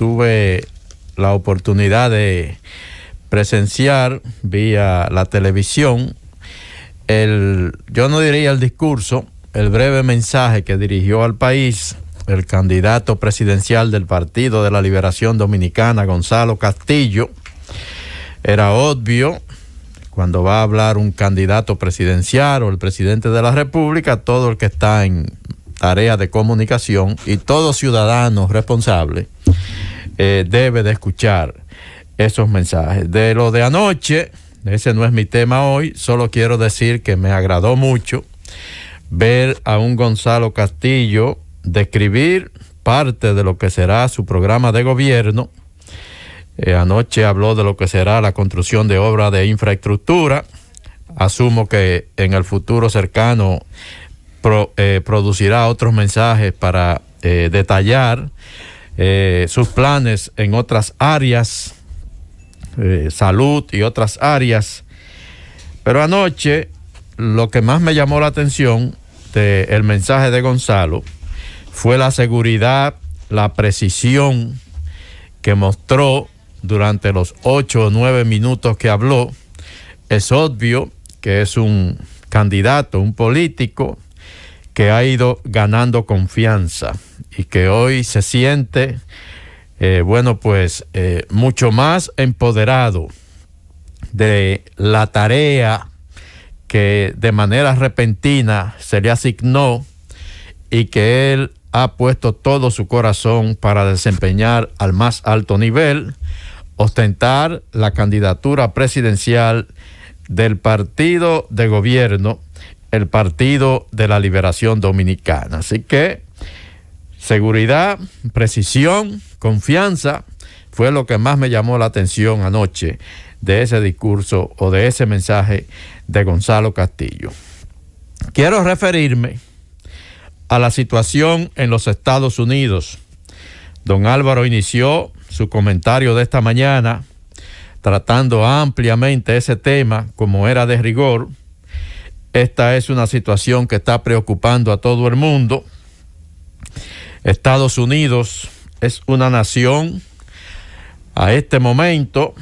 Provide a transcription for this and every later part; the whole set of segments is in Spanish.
tuve la oportunidad de presenciar vía la televisión yo no diría el discurso, el breve mensaje que dirigió al país el candidato presidencial del Partido de la Liberación Dominicana, Gonzalo Castillo. Era obvio, cuando va a hablar un candidato presidencial o el presidente de la República, todo el que está en tarea de comunicación y todo ciudadano responsable debe de escuchar esos mensajes. De lo de anoche, ese no es mi tema hoy, solo quiero decir que me agradó mucho ver a un Gonzalo Castillo describir parte de lo que será su programa de gobierno. Anoche habló de lo que será la construcción de obras de infraestructura. Asumo que en el futuro cercano producirá otros mensajes para detallar sus planes en otras áreas, salud y otras áreas. Pero anoche lo que más me llamó la atención del mensaje de Gonzalo fue la seguridad, la precisión que mostró durante los 8 o 9 minutos que habló. Es obvio que es un candidato, un político que ha ido ganando confianza y que hoy se siente mucho más empoderado de la tarea que de manera repentina se le asignó y que él ha puesto todo su corazón para desempeñar al más alto nivel, ostentar la candidatura presidencial del partido de gobierno, el Partido de la Liberación Dominicana. Así que seguridad, precisión, confianza fue lo que más me llamó la atención anoche de ese discurso o de ese mensaje de Gonzalo Castillo. Quiero referirme a la situación en los Estados Unidos. Don Álvaro inició su comentario de esta mañana tratando ampliamente ese tema como era de rigor. Esta es una situación que está preocupando a todo el mundo. Estados Unidos es una nación a este momento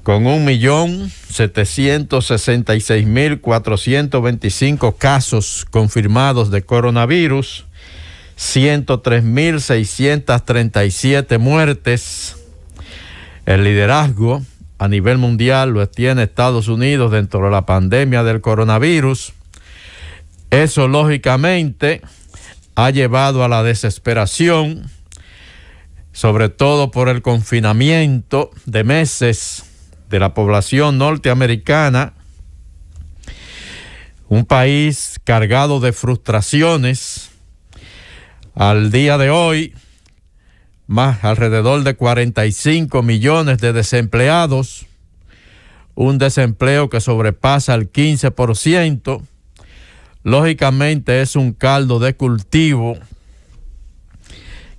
con 1.766.425 casos confirmados de coronavirus, 103.637 muertes. El liderazgo a nivel mundial lo tiene Estados Unidos dentro de la pandemia del coronavirus. Eso lógicamente ha llevado a la desesperación, sobre todo por el confinamiento de meses de la población norteamericana, un país cargado de frustraciones. Al día de hoy, más alrededor de 45 millones de desempleados, un desempleo que sobrepasa el 15%. Lógicamente es un caldo de cultivo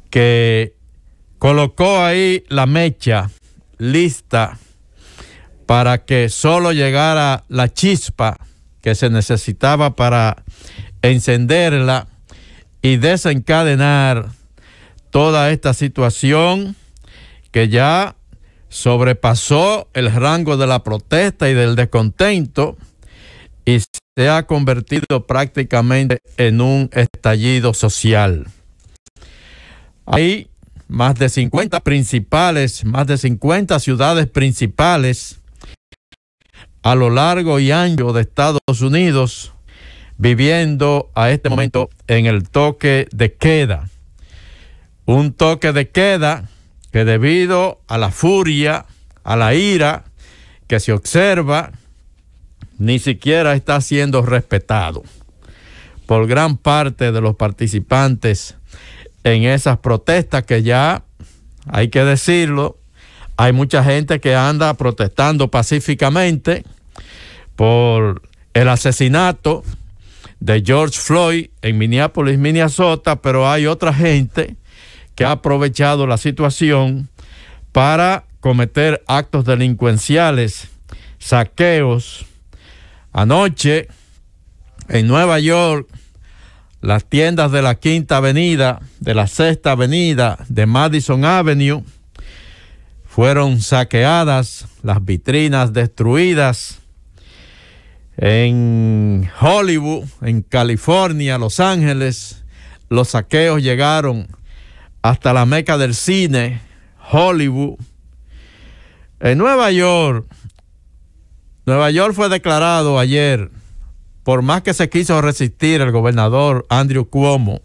que colocó ahí la mecha lista para que solo llegara la chispa que se necesitaba para encenderla y desencadenar toda esta situación que ya sobrepasó el rango de la protesta y del descontento y se ha convertido prácticamente en un estallido social. Hay más de 50 ciudades principales a lo largo y ancho de Estados Unidos viviendo a este momento en el toque de queda. Un toque de queda que debido a la furia, a la ira que se observa, ni siquiera está siendo respetado por gran parte de los participantes en esas protestas que ya, hay que decirlo, hay mucha gente que anda protestando pacíficamente por el asesinato de George Floyd en Minneapolis, Minnesota, pero hay otra gente que ha aprovechado la situación para cometer actos delincuenciales, saqueos. Anoche, en Nueva York, las tiendas de la Quinta Avenida, de la Sexta Avenida, de Madison Avenue, fueron saqueadas, las vitrinas destruidas. En Hollywood, en California, Los Ángeles, los saqueos llegaron hasta la meca del cine, Hollywood. En Nueva York fue declarado ayer, por más que se quiso resistir el gobernador Andrew Cuomo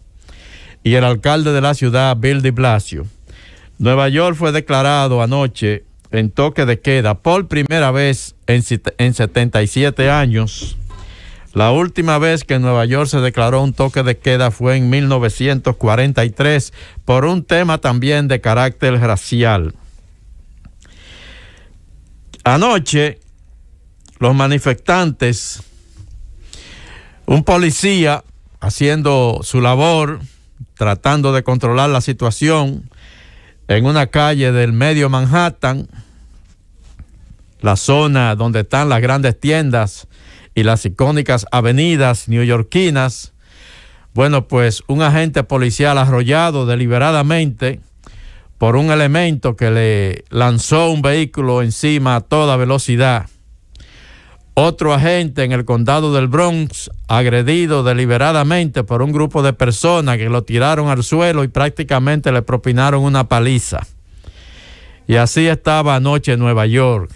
y el alcalde de la ciudad, Bill de Blasio, Nueva York fue declarado anoche en toque de queda por primera vez en 77 años. La última vez que en Nueva York se declaró un toque de queda fue en 1943 por un tema también de carácter racial. Anoche, los manifestantes, un policía haciendo su labor, tratando de controlar la situación en una calle del medio Manhattan, la zona donde están las grandes tiendas y las icónicas avenidas neoyorquinas. Bueno, pues un agente policial arrollado deliberadamente por un elemento que le lanzó un vehículo encima a toda velocidad. Otro agente en el condado del Bronx, agredido deliberadamente por un grupo de personas que lo tiraron al suelo y prácticamente le propinaron una paliza. Y así estaba anoche en Nueva York.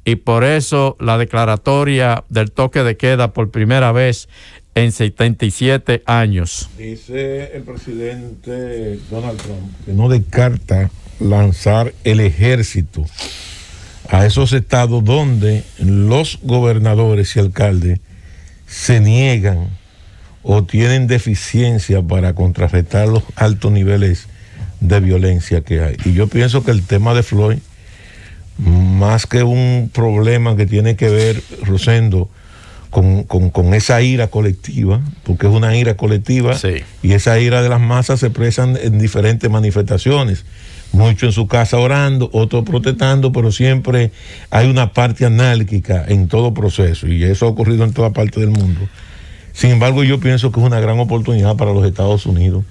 Y por eso la declaratoria del toque de queda por primera vez en 77 años. Dice el presidente Donald Trump que no descarta lanzar el ejército a esos estados donde los gobernadores y alcaldes se niegan o tienen deficiencia para contrarrestar los altos niveles de violencia que hay. Y yo pienso que el tema de Floyd, más que un problema que tiene que ver, Rosendo, con esa ira colectiva, porque es una ira colectiva, sí, y esa ira de las masas se expresan en diferentes manifestaciones. Muchos en su casa orando, otros protestando, pero siempre hay una parte anárquica en todo proceso, y eso ha ocurrido en toda parte del mundo. Sin embargo, yo pienso que es una gran oportunidad para los Estados Unidos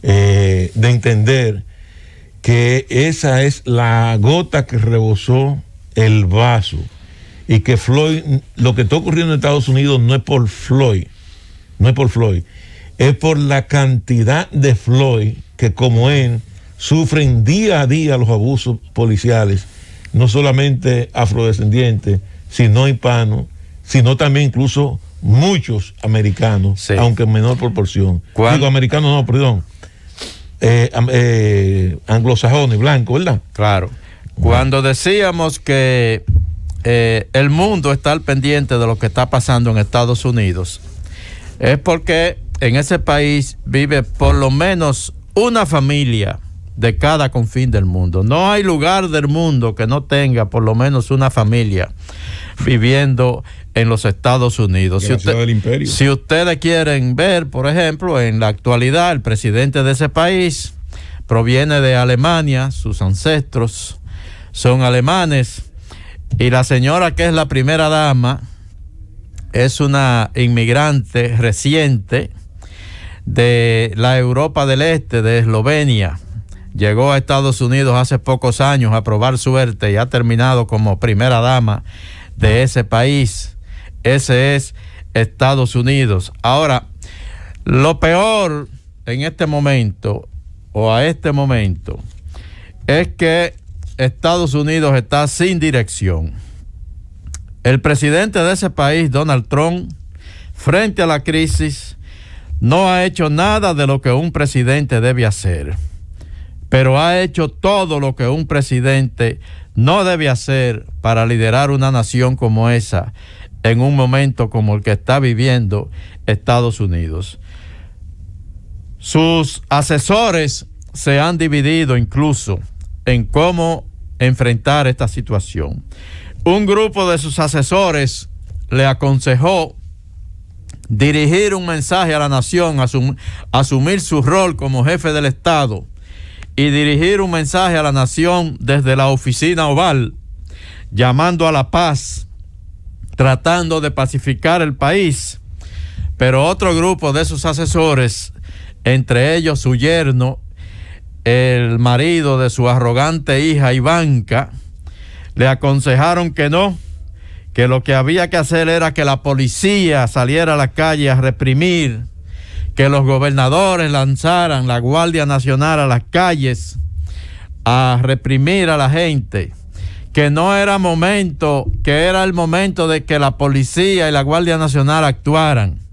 de entender que esa es la gota que rebosó el vaso, y que Floyd, lo que está ocurriendo en Estados Unidos no es por Floyd, es por la cantidad de Floyd que, como él, sufren día a día los abusos policiales, no solamente afrodescendientes, sino hispanos, sino también incluso muchos americanos, sí, aunque en menor proporción. Digo americanos, no, perdón, anglosajones, blancos, ¿verdad? Claro. Cuando decíamos que el mundo está al pendiente de lo que está pasando en Estados Unidos, es porque en ese país vive por lo menos una familia de cada confín del mundo. No hay lugar del mundo que no tenga por lo menos una familia viviendo en los Estados Unidos. Si ustedes quieren ver, por ejemplo, en la actualidad, el presidente de ese país proviene de Alemania, sus ancestros son alemanes, y la señora que es la primera dama es una inmigrante reciente de la Europa del Este, de Eslovenia. Llegó a Estados Unidos hace pocos años a probar suerte y ha terminado como primera dama de ese país. Ese es Estados Unidos. Ahora, lo peor en este momento, o a este momento, es que Estados Unidos está sin dirección. El presidente de ese país, Donald Trump, frente a la crisis, no ha hecho nada de lo que un presidente debe hacer, pero ha hecho todo lo que un presidente no debe hacer para liderar una nación como esa en un momento como el que está viviendo Estados Unidos. Sus asesores se han dividido incluso en cómo enfrentar esta situación. Un grupo de sus asesores le aconsejó dirigir un mensaje a la nación, asumir su rol como jefe del Estado y dirigir un mensaje a la nación desde la oficina oval, llamando a la paz, tratando de pacificar el país. pero otro grupo de sus asesores, entre ellos su yerno, el marido de su arrogante hija Ivanka, le aconsejaron que no, que lo que había que hacer era que la policía saliera a la calle a reprimir, que los gobernadores lanzaran la Guardia Nacional a las calles a reprimir a la gente, que no era momento, que era el momento de que la policía y la Guardia Nacional actuaran,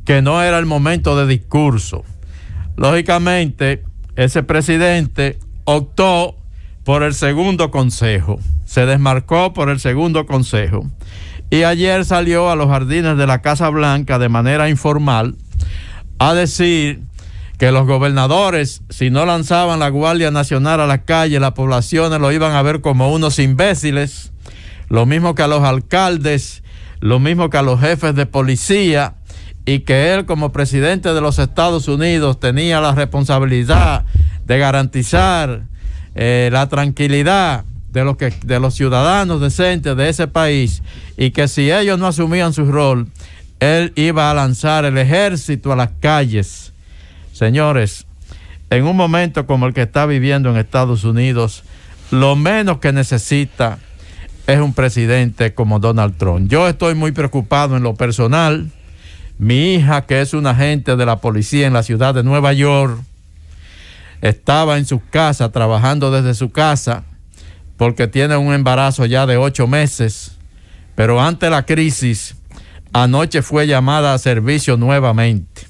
que no era el momento de discurso. Lógicamente, ese presidente optó por el segundo consejo, se desmarcó por el segundo consejo, y ayer salió a los jardines de la Casa Blanca de manera informal a decir que los gobernadores, si no lanzaban la Guardia Nacional a la calle, las poblaciones lo iban a ver como unos imbéciles, lo mismo que a los alcaldes, lo mismo que a los jefes de policía, y que él como presidente de los Estados Unidos tenía la responsabilidad de garantizar la tranquilidad de los ciudadanos decentes de ese país, y que si ellos no asumían su rol, él iba a lanzar el ejército a las calles. Señores, en un momento como el que está viviendo en Estados Unidos, lo menos que necesita es un presidente como Donald Trump. Yo estoy muy preocupado en lo personal. Mi hija, que es una agente de la policía en la ciudad de Nueva York, estaba en su casa, trabajando desde su casa, porque tiene un embarazo ya de 8 meses, pero ante la crisis, anoche fue llamada a servicio nuevamente,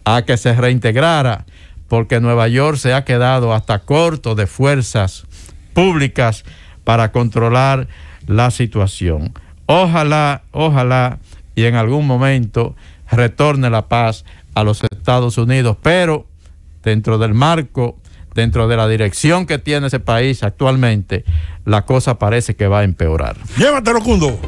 a que se reintegrara, porque Nueva York se ha quedado hasta corto de fuerzas públicas para controlar la situación. Ojalá, y en algún momento retorne la paz a los Estados Unidos, pero dentro del marco, dentro de la dirección que tiene ese país actualmente, la cosa parece que va a empeorar. Llévatelo, Cundo.